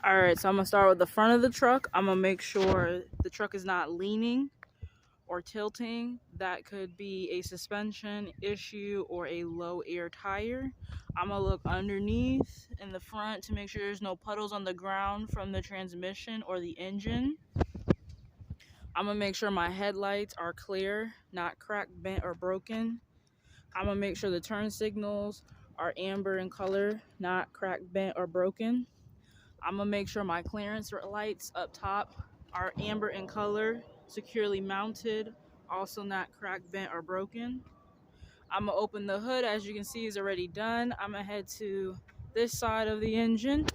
All right, so I'm gonna start with the front of the truck. I'm gonna make sure the truck is not leaning or tilting. That could be a suspension issue or a low air tire. I'm gonna look underneath in the front to make sure there's no puddles on the ground from the transmission or the engine. I'm gonna make sure my headlights are clear, not cracked, bent, or broken. I'm gonna make sure the turn signals are amber in color, not cracked, bent, or broken. I'm gonna make sure my clearance lights up top are amber in color, securely mounted, also not cracked, bent, or broken. I'm gonna open the hood. As you can see, is already done. I'm gonna head to this side of the engine.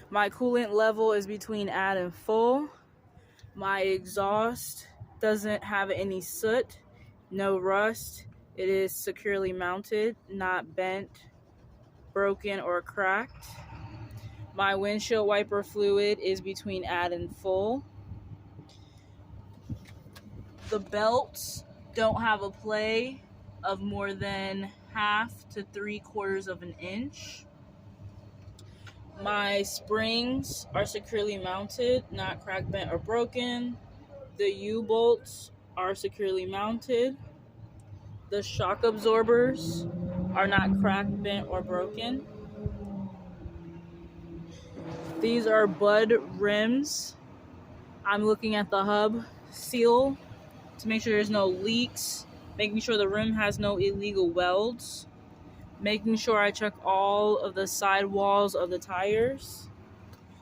My coolant level is between add and full. My exhaust doesn't have any soot, no rust. It is securely mounted, not bent, broken, or cracked. My windshield wiper fluid is between add and full. The belts don't have a play of more than 1/2 to 3/4 of an inch. My springs are securely mounted, not cracked, bent, or broken. The U-bolts are securely mounted. The shock absorbers are not cracked, bent, or broken. These are Bud rims. I'm looking at the hub seal to make sure there's no leaks, making sure the rim has no illegal welds, making sure I check all of the side walls of the tires.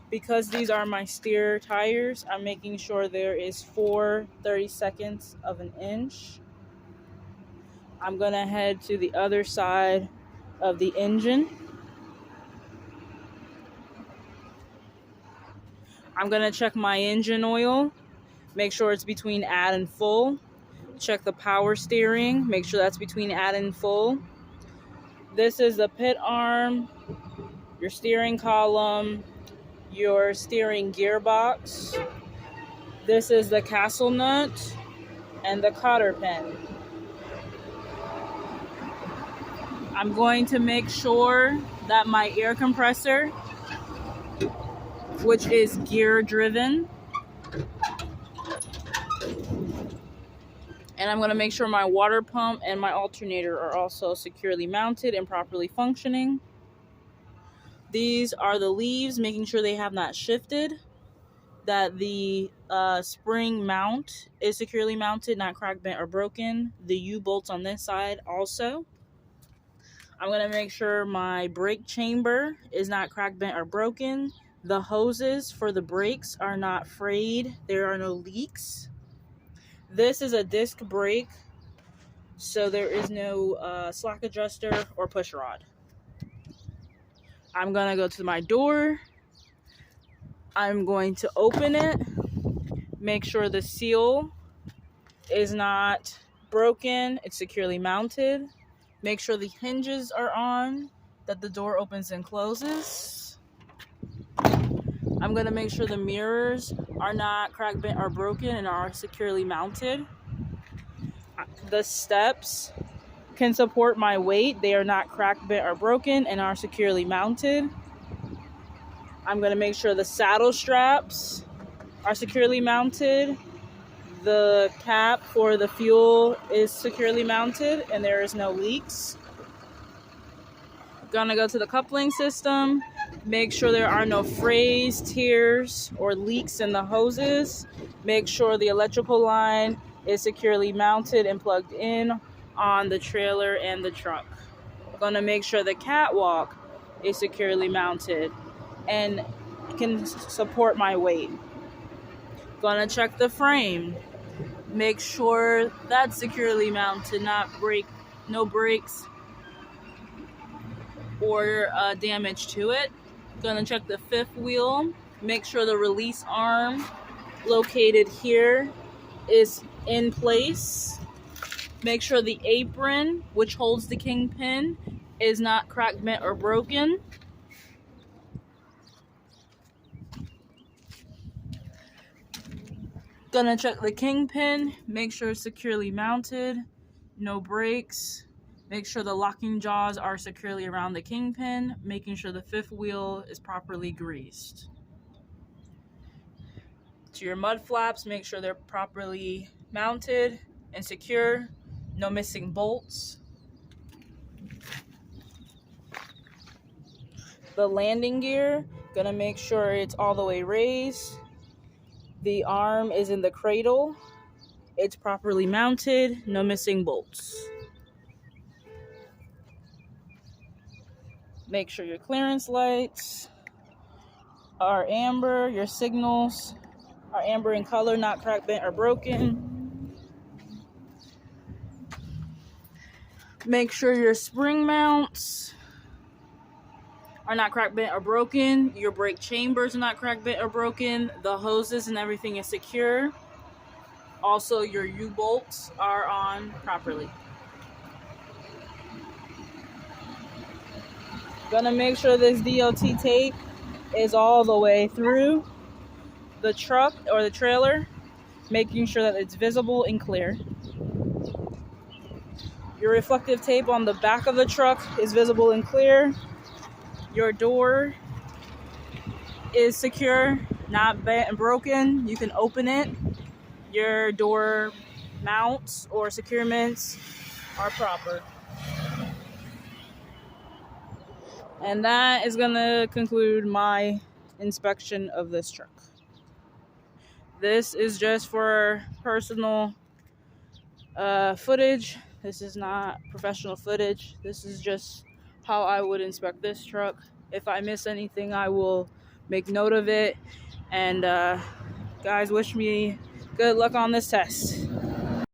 Because these are my steer tires, I'm making sure there is 4/32 of an inch. I'm gonna head to the other side of the engine. I'm gonna check my engine oil, make sure it's between add and full. Check the power steering, make sure that's between add and full. This is the pit arm, your steering column, your steering gearbox. This is the castle nut and the cotter pin. I'm going to make sure that my air compressor, which is gear driven, and I'm going to make sure my water pump and my alternator are also securely mounted and properly functioning. These are the leaves, making sure they have not shifted, that the spring mount is securely mounted, not cracked, bent, or broken. The U-bolts on this side also. I'm going to make sure my brake chamber is not cracked, bent, or broken. The hoses for the brakes are not frayed. There are no leaks. This is a disc brake, so there is no slack adjuster or push rod. I'm going to go to my door. I'm going to open it. Make sure the seal is not broken. It's securely mounted. Make sure the hinges are on, that the door opens and closes. I'm going to make sure the mirrors are not cracked, bent, or broken and are securely mounted. The steps can support my weight. They are not cracked, bent, or broken and are securely mounted. I'm going to make sure the saddle straps are securely mounted. The cap for the fuel is securely mounted and there is no leaks. Gonna go to the coupling system, make sure there are no frays, tears, or leaks in the hoses. Make sure the electrical line is securely mounted and plugged in on the trailer and the truck. Gonna make sure the catwalk is securely mounted and can support my weight. Gonna check the frame. Make sure that's securely mounted, no breaks or damage to it. Gonna check the fifth wheel. Make sure the release arm located here is in place. Make sure the apron, which holds the kingpin, is not cracked, bent, or broken. Gonna check the kingpin, make sure it's securely mounted, no breaks. Make sure the locking jaws are securely around the kingpin, making sure the fifth wheel is properly greased. To your mud flaps, make sure they're properly mounted and secure. No missing bolts. The landing gear, gonna make sure it's all the way raised. The arm is in the cradle. It's properly mounted. No missing bolts. Make sure your clearance lights are amber. Your signals are amber in color, not cracked, bent, or broken. Make sure your spring mounts are not cracked, bent, or broken. Your brake chambers are not cracked, bent, or broken. The hoses and everything is secure. Also, your U-bolts are on properly. Gonna make sure this DOT tape is all the way through the truck or the trailer, making sure that it's visible and clear. Your reflective tape on the back of the truck is visible and clear. Your door is secure, not bent and broken. You can open it. Your door mounts or securements are proper. And that is going to conclude my inspection of this truck. This is just for personal footage. This is not professional footage. This is just how I would inspect this truck. If I miss anything, I will make note of it. And guys, wish me good luck on this test.